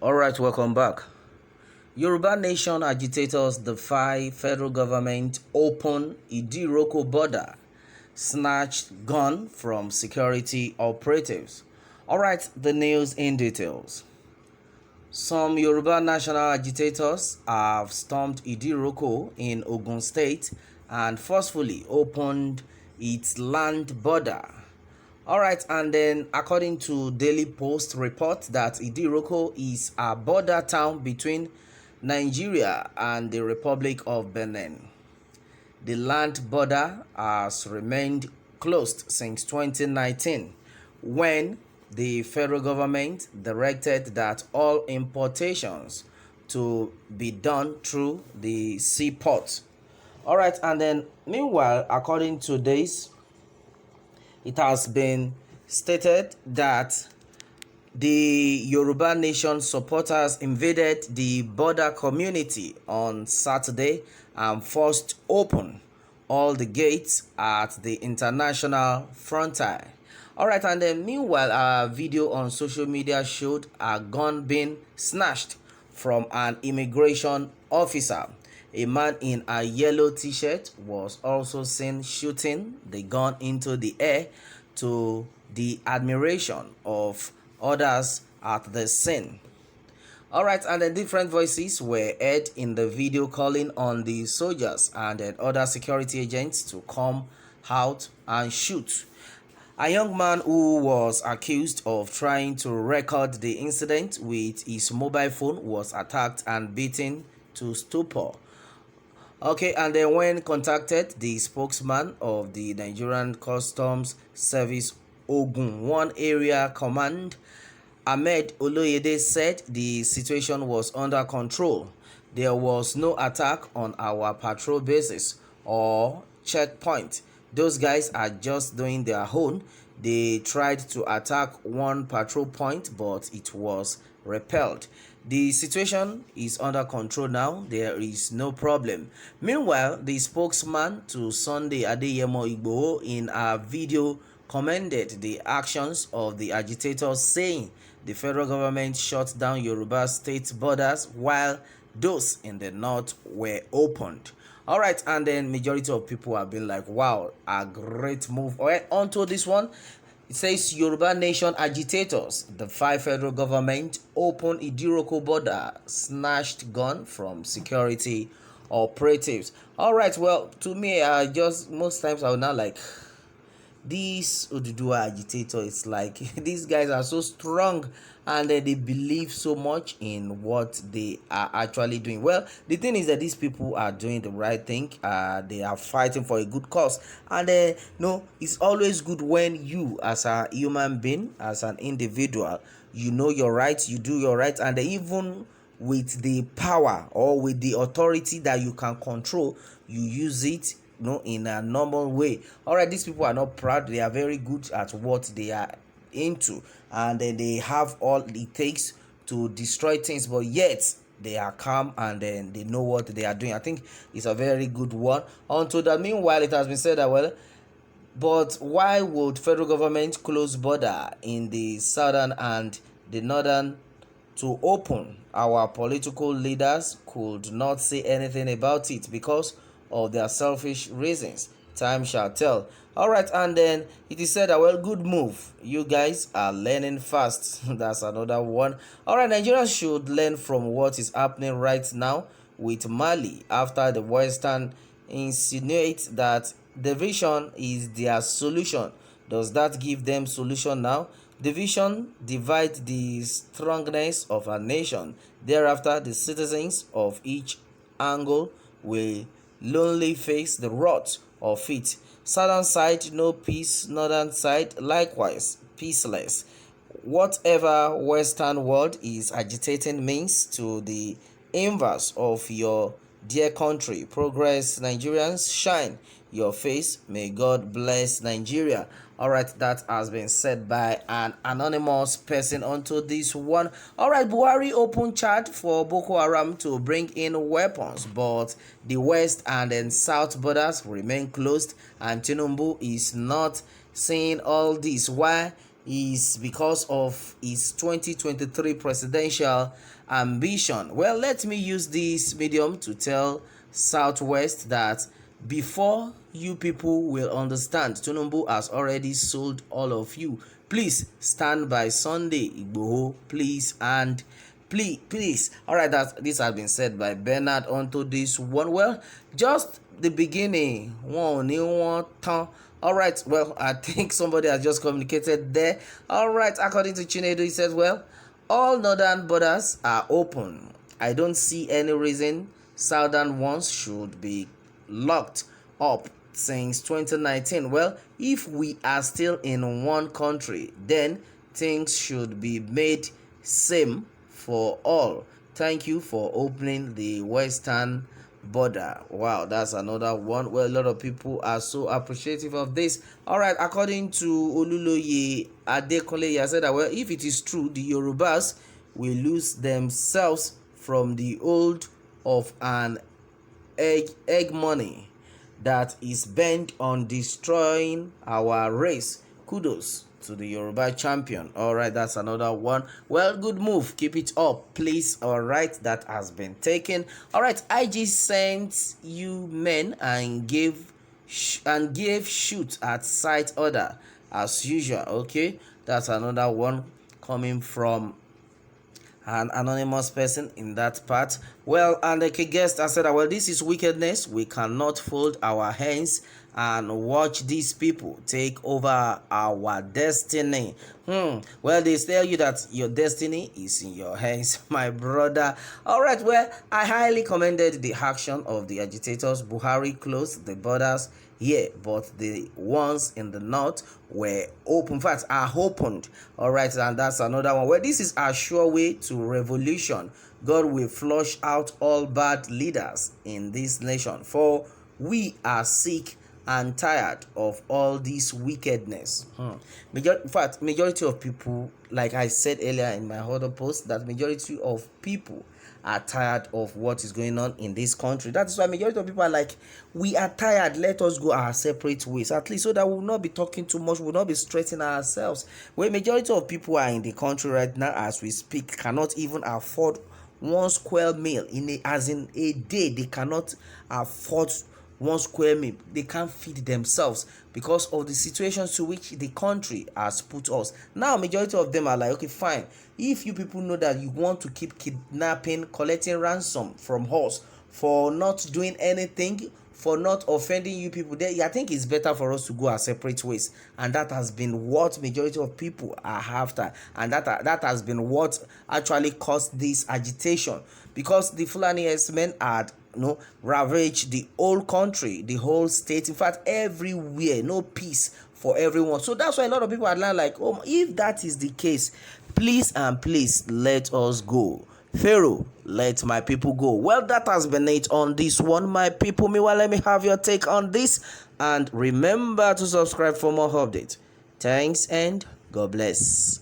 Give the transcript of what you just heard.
Alright, welcome back. Yoruba Nation agitators defy federal government open Idiroko border, snatched gun from security operatives. Alright, the news in details. Some Yoruba national agitators have stormed Idiroko in Ogun State and forcefully opened its land border. Alright, and then according to Daily Post report that Idiroko is a border town between Nigeria and the Republic of Benin. The land border has remained closed since 2019 when the federal government directed that all importations to be done through the seaport. Alright, and then meanwhile, according to this, it has been stated that the Yoruba Nation supporters invaded the border community on Saturday and forced open all the gates at the international frontier. Alright, and then meanwhile, a video on social media showed a gun being snatched from an immigration officer. A man in a yellow t-shirt was also seen shooting the gun into the air to the admiration of others at the scene. Alright, and the different voices were heard in the video calling on the soldiers and then other security agents to come out and shoot. A young man who was accused of trying to record the incident with his mobile phone was attacked and beaten to stupor. Okay, and then when contacted, the spokesman of the Nigerian Customs Service Ogun 1 Area Command, Ahmed Oloyede, said the situation was under control. There was no attack on our patrol bases or checkpoint. Those guys are just doing their own. They tried to attack one patrol point, but it was repelled. The situation is under control now. There is no problem. Meanwhile, the spokesman to Sunday Adeyemo Igboho in a video commended the actions of the agitators, saying the federal government shut down Yoruba state borders while those in the north were opened. Alright, and then majority of people have been like, wow, a great move. Alright, on to this one. It says Yoruba Nation agitators defy federal government open Idiroko border, snatched gun from security operatives. Alright, well, to me, just most times I would not like these Oduduwa agitator. It's like these guys are so strong and they believe so much in what they are actually doing. Well, the thing is that these people are doing the right thing. They are fighting for a good cause, and no, it's always good when you, as a human being, as an individual, you know your rights, you do your rights, and even with the power or with the authority that you can control, you use it in a normal way. All right, these people are not proud. They are very good at what they are into, and then they have all it takes to destroy things, but yet they are calm and then they know what they are doing. I think it's a very good one. Until that, meanwhile, it has been said that, well, but why would federal government close border in the southern and the northern to open? Our political leaders could not say anything about it because of their selfish reasons. Time shall tell. Alright, and then it is said that, well, good move. You guys are learning fast. That's another one. Alright, Nigerians should learn from what is happening right now with Mali after the Western insinuates that division is their solution. Does that give them solution now? Division divide the strongness of a nation. Thereafter, the citizens of each angle will lonely face the wrath of it. Southern side no peace, northern side likewise peaceless. Whatever Western world is agitating means to the inverse of your dear country. Progress, Nigerians, shine your face. May God bless Nigeria. Alright, that has been said by an anonymous person onto this one. Alright, Buhari open chat for Boko Haram to bring in weapons, but the west and then south borders remain closed, and Tinubu is not seeing all this. Why is because of his 2023 presidential ambition. Well, let me use this medium to tell Southwest that before you people will understand, Tinubu has already sold all of you. Please stand by Sunday Igboho, please, and please. All right, that this has been said by Bernard onto this one. Well, just the beginning. All right, well, I think somebody has just communicated there. All right, according to Chinedu, he says, well, all northern borders are open. I don't see any reason southern ones should be locked up since 2019. Well, if we are still in one country, then things should be made same for all. Thank you for opening the western border. Wow, that's another one. Well, a lot of people are so appreciative of this. All right, according to Oluloye Adekunle, he said that, well, if it is true, the Yorubas will lose themselves from the old of an egg money that is bent on destroying our race. Kudos to the Yoruba champion. All right, that's another one. Well, good move, keep it up, please. All right, that has been taken. All right, IG sent you men and gave shoot at sight order as usual. Okay, that's another one coming from an anonymous person in that part. Well, and like a guest, I said, well, this is wickedness. We cannot fold our hands and watch these people take over our destiny. Well, they tell you that your destiny is in your hands, my brother. All right, well, I highly commended the action of the agitators. Buhari closed the borders here, but the ones in the north were open. In fact, are opened. All right, and that's another one. Well, this is a sure way to revolution. God will flush out all bad leaders in this nation, for we are sick and tired of all this wickedness. In fact, majority of people, like I said earlier in my other post, that majority of people are tired of what is going on in this country. That is why majority of people are like, we are tired, let us go our separate ways, at least so that we will not be talking too much, we will not be stressing ourselves. Well, majority of people are in the country right now as we speak cannot even afford 1 square meal as in a day. They cannot afford 1 square meal. They can't feed themselves because of the situations to which the country has put us. Now, majority of them are like, okay, fine. If you people know that you want to keep kidnapping, collecting ransom from us for not doing anything, for not offending you people, there, I think it's better for us to go our separate ways. And that has been what majority of people are after, and that has been what actually caused this agitation, because the Fulani herdsmen had ravaged the whole country, the whole state, in fact everywhere. No peace for everyone. So that's why a lot of people are like, oh, if that is the case, please and please let us go. Pharaoh, let my people go. Well, that has been it on this one, my people. Meanwhile, let me have your take on this, and remember to subscribe for more updates. Thanks and God bless.